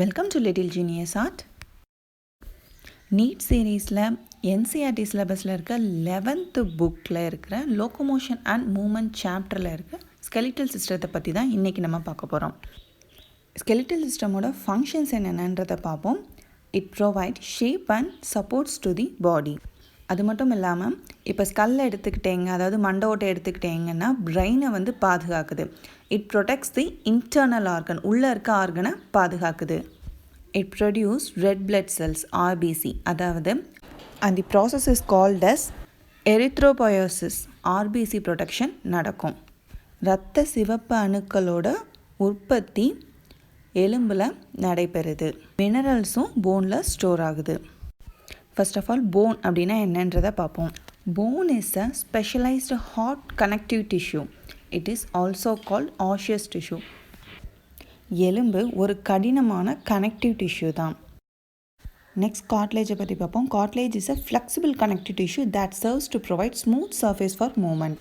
Welcome to little genius art. NEET சீரீஸில் NCERT சிலபஸில் இருக்க 11th புக்கில் இருக்கிற லோகோமோஷன் அண்ட் மூமெண்ட் சாப்டரில் இருக்க ஸ்கெலிட்டல் சிஸ்டத்தை பற்றி தான் இன்றைக்கி நம்ம பார்க்க போகிறோம். ஸ்கெலிட்டல் சிஸ்டமோட ஃபங்க்ஷன்ஸ் என்னென்னன்றதை பார்ப்போம். It provide shape and supports to the body. அது மட்டும் இல்லாமல் இப்போ ஸ்கல்லை எடுத்துக்கிட்டேங்க, அதாவது மண்டோட்டை எடுத்துக்கிட்டேங்கன்னா பிரெயினை பாதுகாக்குது. It protects the internal organ, உள்ளே இருக்க ஆர்கனை பாதுகாக்குது. It produce red blood cells RBC, அதாவது அந்த process is called as erythropoiesis. RBC production நடக்கும். இரத்த சிவப்பு அணுக்களோட உற்பத்தி எலும்பில் நடைபெறுது. மினரல்ஸும் போனில் ஸ்டோர் ஆகுது. ஃபர்ஸ்ட் ஆஃப் ஆல் போன் அப்படின்னா என்னன்றதை பார்ப்போம். Bone is a specialized hard connective tissue. It is also called osseous tissue. எலும்பு ஒரு கடினமான கனெக்டிவ் டிஷ்யூ தான். நெக்ஸ்ட் கார்ட்லேஜை பற்றி பார்ப்போம். Cartilage is a flexible connective tissue that serves to provide smooth surface for movement.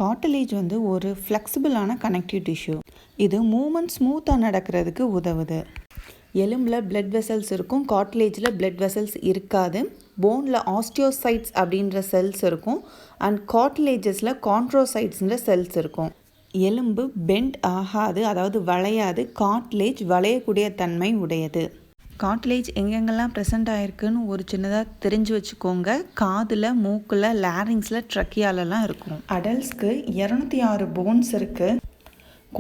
Cartilage ஒரு ஃப்ளெக்சிபிளான connective tissue. இது மூமெண்ட் ஸ்மூத்தாக நடக்கிறதுக்கு உதவுது. எலும்பில் பிளட் வெசல்ஸ் இருக்கும், கார்ட்லேஜில் பிளட் வெசல்ஸ் இருக்காது. போனில் ஆஸ்டியோசைட்ஸ் அப்படின்ற செல்ஸ் இருக்கும் அண்ட் கார்ட்லேஜஸில் கான்ட்ரோசைட்ஸ்ன்ற செல்ஸ் இருக்கும். எலும்பு பெண்ட் ஆகாது, அதாவது வளையாது. கார்ட்லேஜ் வளையக்கூடிய தன்மை உடையது. கார்ட்லேஜ் எங்கெங்கெல்லாம் ப்ரெசென்ட் ஆகிருக்குன்னு ஒரு சின்னதாக தெரிஞ்சு வச்சுக்கோங்க. காதில், மூக்கில், லாரிங்ஸில், ட்ரக்கியாலெலாம் இருக்கும். அடல்ட்ஸ்க்கு 206 போன்ஸ் இருக்குது.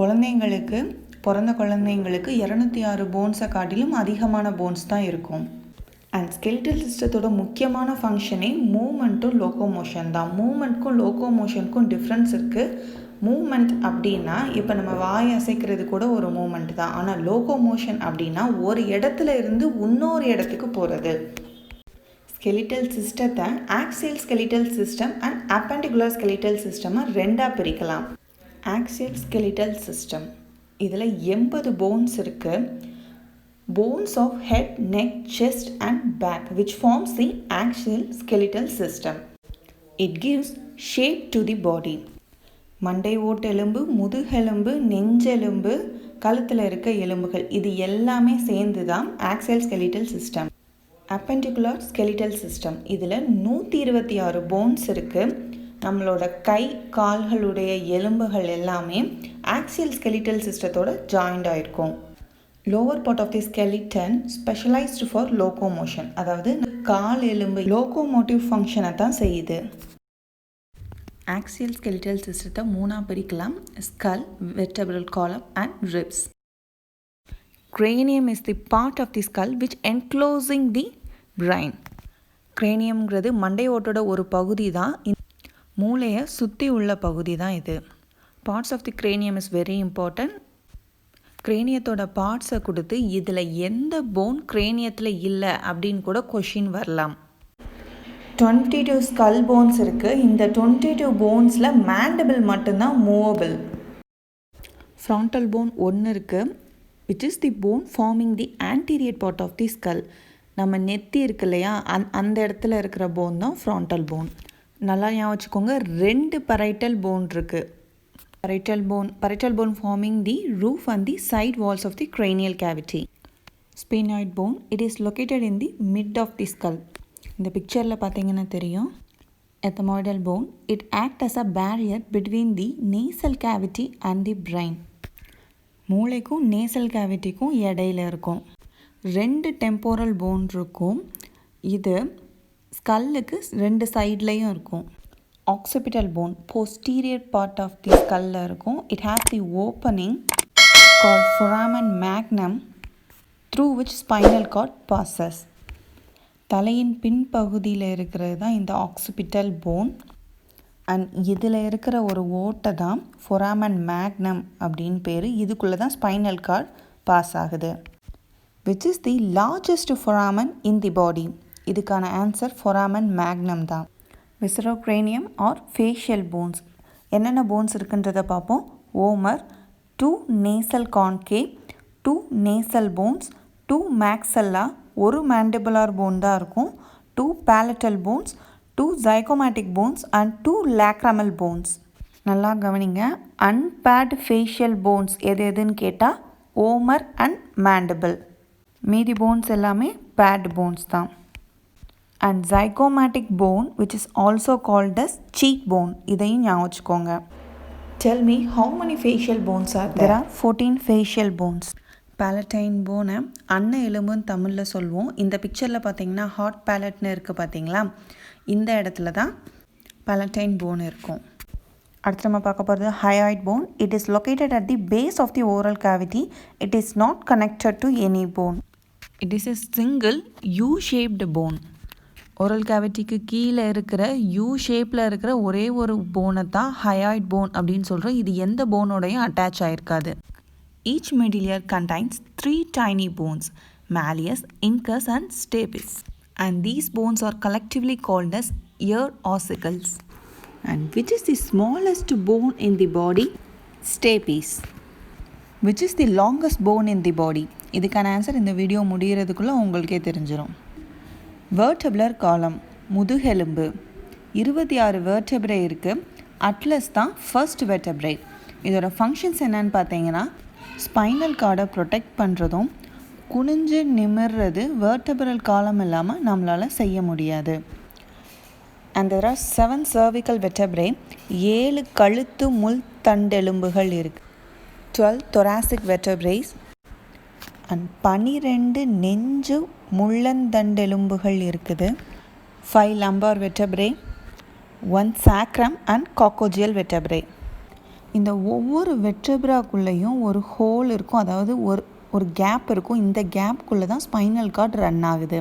குழந்தைங்களுக்கு, பிறந்த குழந்தைங்களுக்கு 206 போன்ஸை காட்டிலும் அதிகமான போன்ஸ் தான் இருக்கும். அண்ட் ஸ்கெலிட்டல் சிஸ்டத்தோட முக்கியமான ஃபங்க்ஷனே மூமெண்ட்டும் லோகோமோஷன் தான். மூமெண்ட்க்கும் லோகோமோஷனுக்கும் டிஃப்ரென்ஸ் இருக்குது. மூமெண்ட் அப்படின்னா இப்போ நம்ம வாய் அசைக்கிறது கூட ஒரு மூமெண்ட் தான். ஆனால் லோகோமோஷன் அப்படின்னா ஒரு இடத்துல இருந்து இன்னொரு இடத்துக்கு போகிறது. ஸ்கெலிட்டல் சிஸ்டத்தை axial skeletal system and அப்பெண்டிகுலர் skeletal சிஸ்டமாக ரெண்டாக பிரிக்கலாம். ஆக்சியல் ஸ்கெலிட்டல் சிஸ்டம் இதில் 80 போன்ஸ் இருக்குது. Bones of head, neck, chest and back which forms the axial skeletal system. It gives shape to the body. மண்டை ஓட்டெலும்பு, முதுகெலும்பு, நெஞ்செலும்பு, கழுத்தில் இருக்க எலும்புகள், இது எல்லாமே சேர்ந்து தான் axial skeletal system. Appendicular skeletal system இதில் 126 போன்ஸ் இருக்குது. நம்மளோட கை கால்களுடைய எலும்புகள் எல்லாமே ஆக்சியல் ஸ்கெலிட்டல் சிஸ்டத்தோட ஜாயிண்ட் ஆகிருக்கும். Lower part of the skeleton specialised for locomotion, அதாவது கால் எலும்பு லோகோமோட்டிவ் ஃபங்க்ஷனை தான் செய்யுது. ஆக்சியல் ஸ்கெலிட்டல் சிஸ்டத்தை 3ஆக பிரிக்கலாம். Skull, vertebral column and ribs. cranium is the part of the skull which enclosing the brain. craniumங்கிறது மண்டை ஓட்டோட ஒரு பகுதி தான். மூளையை சுற்றி உள்ள பகுதி தான் இது. Parts of the cranium is very important. கிரேனியத்தோட பார்ட்ஸை கொடுத்து இதில் எந்த போன் கிரேனியத்தில் இல்லை அப்படின்னு கூட கொஷின் வரலாம். 22 ஸ்கல் போன்ஸ் இருக்குது. இந்த 22 போன்ஸில் மேண்டிபிள் மட்டும்தான் மூவபிள். ஃப்ராண்டல் போன் ஒன்று இருக்குது, which is the bone forming the anterior part of the skull. நம்ம நெத்தி இருக்கு இல்லையா, அந்த இடத்துல இருக்கிற போன் தான் ஃப்ராண்டல் போன். நல்லா ஞாபகம் வச்சுக்கோங்க. 2 parietal bone இருக்குது. parietal bone forming the roof and the side walls of the cranial cavity. Sphenoid bone, it is located in the mid of the skull. இந்த பிக்சரில் பார்த்தீங்கன்னா தெரியும். ethmoidal bone, it acts as a barrier between the nasal cavity and the brain. மூளைக்கும் nasal கேவிட்டிக்கும் இடையில இருக்கும். 2 temporal phone இருக்கும். இது ஸ்கல்லுக்கு 2 சைட்லேயும் இருக்கும். occipital bone, posterior part of the skull இருக்கும். it has the opening called foramen magnum through which spinal cord passes. தலையின் பின்பகுதியில் இருக்கிறது தான் இந்த occipital bone அண்ட் இதில் இருக்கிற ஒரு ஓட்டை தான் foramen magnum அப்படின்னு பேர். இதுக்குள்ளே தான் ஸ்பைனல் கார்ட் பாஸ் ஆகுது. which is the largest foramen in the body. இதுக்கான ஆன்சர் foramen magnum தான். விசரோக்ரேனியம் ஆர் ஃபேஷியல் போன்ஸ், என்னென்ன போன்ஸ் இருக்குன்றதை பார்ப்போம். Vomer, 2 nasal concave, 2 nasal bones, 2 maxilla, 1 mandibular bone தான் இருக்கும், 2 palatal bones, 2 zygomatic bones and 2 lacrimal bones. நல்லா கவனிங்க. Unpaired facial bones எது எதுன்னு கேட்டால் ஓமர் அண்ட் மேண்டிபிள். மீதி போன்ஸ் எல்லாமே பேட் போன்ஸ் தான். And zygomatic bone which is also called as cheek bone, இதையும் ஞாபகம் வச்சுக்கோங்க. Tell me how many facial bones are there? There are 14 facial bones. palatine bone அன்ன எலும்புன்னு தமிழில் சொல்லுவோம். இந்த பிக்சரில் பார்த்தீங்கன்னா ஹாட் பேலட்னு இருக்குது பார்த்தீங்களா, இந்த இடத்துல தான் palatine bone இருக்கும். அடுத்து நம்ம பார்க்க போகிறது hyoid bone. It is located at the base of the oral cavity. It is not connected to any bone. It is a single U-shaped bone. ஓரல் கேவிட்டிக்கு கீழே இருக்கிற யூ ஷேப்பில் இருக்கிற ஒரே ஒரு போனை தான் hyoid bone அப்படின்னு சொல்கிறோம். இது எந்த போனோடையும் attach ஆகிருக்காது. Each medullary contains 3 tiny bones, malleus, incus and stapes. And these bones are collectively called as ear ossicles. And which is the smallest bone in the body? Stapes. Which is the longest bone in the body? இதுக்கான answer இந்த video முடிகிறதுக்குள்ளே உங்களுக்கே தெரிஞ்சிடும். vertebral column, முதுகெலும்பு 26 vertebrae இருக்குது. Atlas தான் first vertebrae. இதோட functions என்னன்னு பார்த்தீங்கன்னா ஸ்பைனல் கார்டை ப்ரொடெக்ட் பண்ணுறதும் குனிஞ்சு நிமிர்றது vertebral column இல்லாமல் நம்மளால் செய்ய முடியாது. And there are 7 cervical vertebrae, 7 கழுத்து முள் தண்டெலும்புகள் இருக்குது. 12 thoracic vertebrae and 12 நெஞ்சு முள்ளந்தண்டெலும்புகள் இருக்குது. 5 lumbar vertebrae, 1 sacrum and coccygeal vertebrae. இந்த ஒவ்வொரு வெர்டெப்ராக்குள்ளேயும் ஒரு ஹோல் இருக்கும், அதாவது ஒரு கேப் இருக்கும். இந்த கேப்புக்குள்ளே தான் ஸ்பைனல் கார்டு ரன் ஆகுது.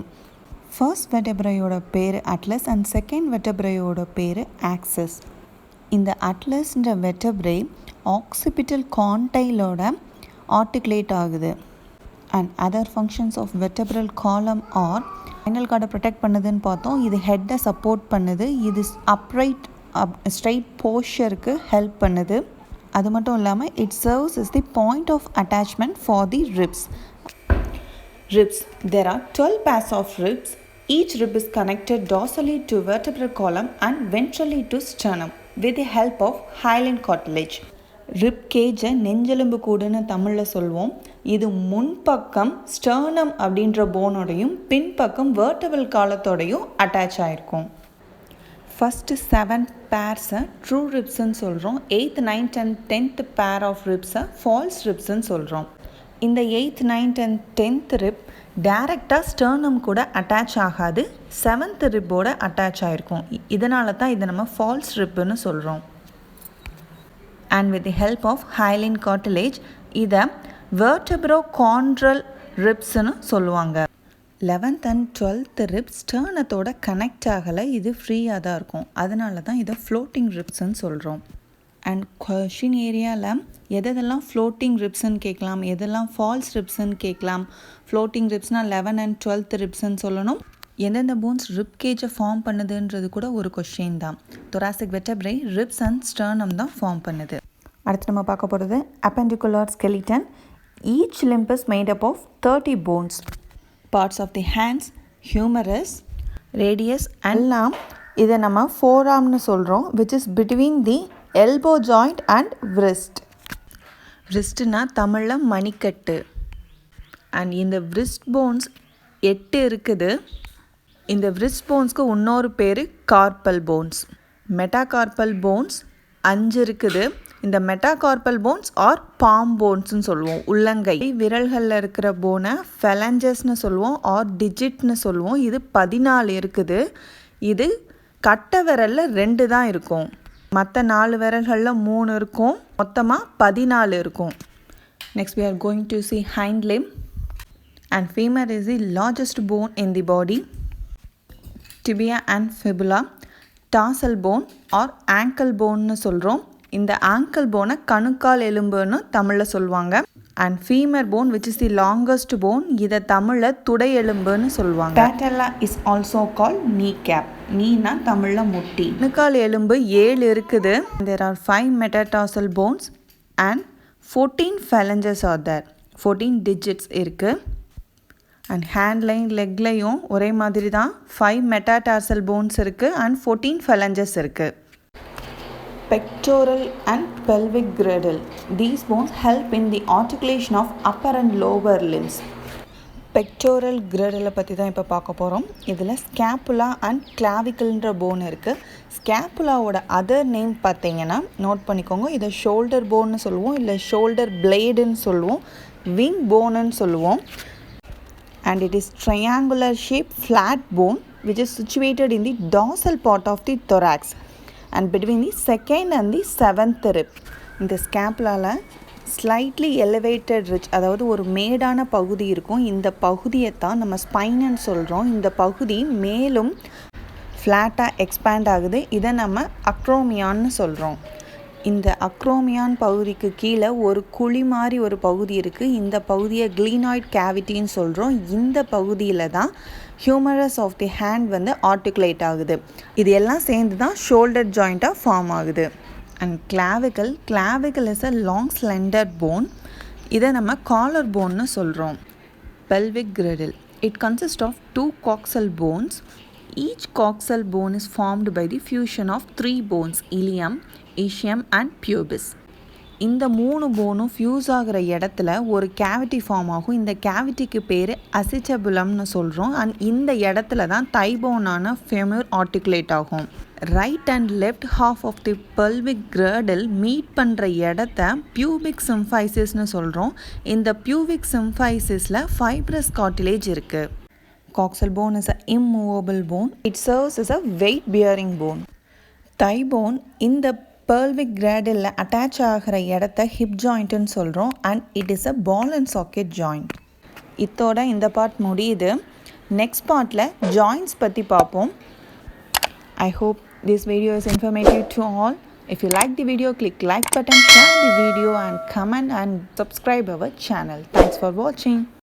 ஃபர்ஸ்ட் வெர்டெப்ரையோட பேர் அட்லஸ் அண்ட் செகண்ட் வெர்டெப்ரையோட பேர் ஆக்சஸ். இந்த அட்லஸ்ன்ற வெர்டெப்ரை ஆக்சிபிட்டல் காண்டைலோட ஆர்டிகுலேட் ஆகுது. அண்ட் அதர் ஃபங்க்ஷன்ஸ் ஆஃப் வெர்டெப்ரல் காலம் ஆர் ஸ்பைனல் கார்டை ப்ரொடெக்ட் பண்ணுதுன்னு பார்த்தோம். இது ஹெட்டை சப்போர்ட் பண்ணுது. இது அப்ரைட் ஸ்ட்ரைட் போஸ்டருக்கு ஹெல்ப் பண்ணுது. அது மட்டும் இல்லாமல் it serves is the point of attachment for the ribs. Ribs. There are 12 pairs of ribs. Each rib is connected dorsally to vertebral column and ventrally to sternum with the help of hyaline cartilage. Rib cage நெஞ்செலும்பு கூடுன்னு தமிழில் சொல்லுவோம். இது முன்பக்கம் sternum அப்படின்ற போனோடையும் பின்பக்கம் vertebral காலத்தோடையும் attach ஆகிருக்கும். First 7 பேர்ஸை true ரிப்ஸ்ன்னு சொல்கிறோம். 8th, 9th and 10th pair of ரிப்ஸை falls ரிப்ஸ்ன்னு சொல்கிறோம். இந்த 8th, 9th and 10th rib டைரெக்டாக ஸ்டர்னம் கூட அட்டாச் ஆகாது, 7th ரிப்போட அட்டாச் ஆகிருக்கும். இதனால தான் இதை நம்ம ஃபால்ஸ் ரிப்புன்னு சொல்கிறோம். And with the help of hyaline cartilage இதை வெர்டெப்ரோகாண்ட்ரல் ரிப்ஸ்ன்னு சொல்லுவாங்க. 11th and 12th ribs ஸ்டர்னத்தோட connect ஆகலை, இது ஃப்ரீயாக தான் இருக்கும். அதனால தான் இதை ஃப்ளோட்டிங் ரிப்ஸ்ன்னு சொல்கிறோம். அண்ட் கொஷின் ஏரியாவில் எதெல்லாம் ஃப்ளோட்டிங் ரிப்ஸ்ன்னு கேட்கலாம், எதெல்லாம் ஃபால்ஸ் ரிப்ஸ்ன்னு கேட்கலாம். ஃப்ளோட்டிங் ரிப்ஸ்னால் 11th and 12th ரிப்ஸ்ன்னு சொல்லணும். எந்தெந்த போன்ஸ் ரிப் கேஜை ஃபார்ம் பண்ணுதுன்றது கூட ஒரு கொஷின் தான். thoracic vertebrae ribs and sternum தான் ஃபார்ம் பண்ணுது. அடுத்து நம்ம பார்க்க போகிறது appendicular skeleton. Each limb is made up of 30 bones. Parts of the hands, humerus, radius எல்லாம் இதை நம்ம forearmனு சொல்கிறோம், which is between the elbow joint and wrist. wristனா தமிழில் மணிக்கட்டு. அண்ட் இந்த wrist bones 8 இருக்குது. இந்த wrist bonesக்கு இன்னொரு பேர் கார்பல் போன்ஸ். மெட்டாகார்பல் போன்ஸ் 5 இருக்குது. இந்த மெட்டாகார்பல் போன்ஸ் ஆர் பாம் போன்ஸ்னு சொல்லுவோம். உள்ளங்கை விரல்களில் இருக்கிற போனை ஃபெலஞ்சஸ்னு சொல்லுவோம் ஆர் டிஜிட்னு சொல்லுவோம். இது 14 இருக்குது. இது கட்டை விரலில் 2 தான் இருக்கும், மற்ற 4 விரல்களில் 3 இருக்கும், மொத்தமாக 14 இருக்கும். Next we are going to see hind limb and femur is the largest bone in the body. Tibia and fibula, tarsal bone or ankle boneன்னு சொல்கிறோம். இந்த ankle bone கணுக்கால் எலும்புன்னு தமிழில் சொல்லுவாங்க. And femur phone which is the longest bone, இதை தமிழில் துடை எலும்புன்னு சொல்லுவாங்க. patella is also called kneecap. நீனா தமிழில் முட்டி. கணுக்கால் எலும்பு 7 இருக்குது. there are 5 metatarsal bones and 14 phalanges are there. 14 digits இருக்குது. அண்ட் ஹேண்ட்லைன் லெக்லையும் ஒரே மாதிரி தான் 5 metatarsal bones இருக்குது அண்ட் 14 phalanges இருக்குது. pectoral and pelvic girdle. These bones help in the articulation of upper and lower limbs. Pectoral கிரடலை பற்றி தான் இப்போ பார்க்க போகிறோம். இதில் ஸ்கேப்புலா அண்ட் கிளாவிக்கல்ன்ற போன் இருக்குது. ஸ்கேப்புலாவோட அதர் நேம் பார்த்தீங்கன்னா நோட் பண்ணிக்கோங்க. இதை ஷோல்டர் போன்னு சொல்லுவோம், இல்லை ஷோல்டர் பிளேடுன்னு சொல்லுவோம், விங் போனுன்னு சொல்லுவோம். And it is triangular shape flat phone which is situated in the dorsal part of the thorax and between the second and the seventh rib. இந்த ஸ்கேப்புலாவில் slightly elevated rich, அதாவது ஒரு மேடான பகுதி இருக்கும். இந்த பகுதியை தான் நம்ம ஸ்பைன்னு சொல்கிறோம். இந்த பகுதி மேலும் ஃப்ளாட்டாக எக்ஸ்பேண்ட் ஆகுது. இதை நம்ம அக்ரோமியான்னு சொல்கிறோம். இந்த அக்ரோமியான் பகுதிக்கு கீழே ஒரு குழி மாதிரி ஒரு பகுதி இருக்குது. இந்த பகுதியை க்ளீனாய்ட் கேவிட்டின்னு சொல்கிறோம். இந்த பகுதியில் தான் ஹியூமரஸ் ஆஃப் தி ஹேண்ட் வந்து ஆர்டிகுலேட் ஆகுது. இது எல்லாம் சேர்ந்து தான் ஷோல்டர் ஜாயிண்ட்டாக ஃபார்ம் ஆகுது. And clavicle is a long slender bone. இதை நம்ம காலர் போன்னு சொல்கிறோம். Pelvic girdle it consist of 2 coxal bones. Each coxal bone is formed by the fusion of 3 bones, ilium, ischium and pubis. இந்த 3 போனும் fuse ஆகிற இடத்துல ஒரு கேவிட்டி ஃபார்ம் ஆகும். இந்த கேவிட்டிக்கு பேர் அசிச்சபுலம்னு சொல்கிறோம். அண்ட் இந்த இடத்துல தான் தைபோனான ஃபெமர் ஆர்டிகுலேட் ஆகும். Right and left half of the pelvic girdle meet பண்ணுற இடத்த பியூபிக் சிம்ஃபைசிஸ்னு சொல்கிறோம். இந்த பியூபிக் சிம்ஃபைசிஸில் ஃபைப்ரஸ் கார்டிலேஜ் இருக்குது. Coxal bone is an immovable bone. It serves as a weight bearing bone. Thigh bone இந்த pelvic girdle attach ஆகிற இடத்த hip joint ன்னு சொல்கிறோம். and it is a ball and socket joint. இதோட இந்த part முடியுது. Next பார்ட்டில் ஜாயின்ட்ஸ் பற்றி பார்ப்போம். I hope this video is informative to all. If you like the video, click like button, share the video and comment and subscribe our channel. Thanks for watching.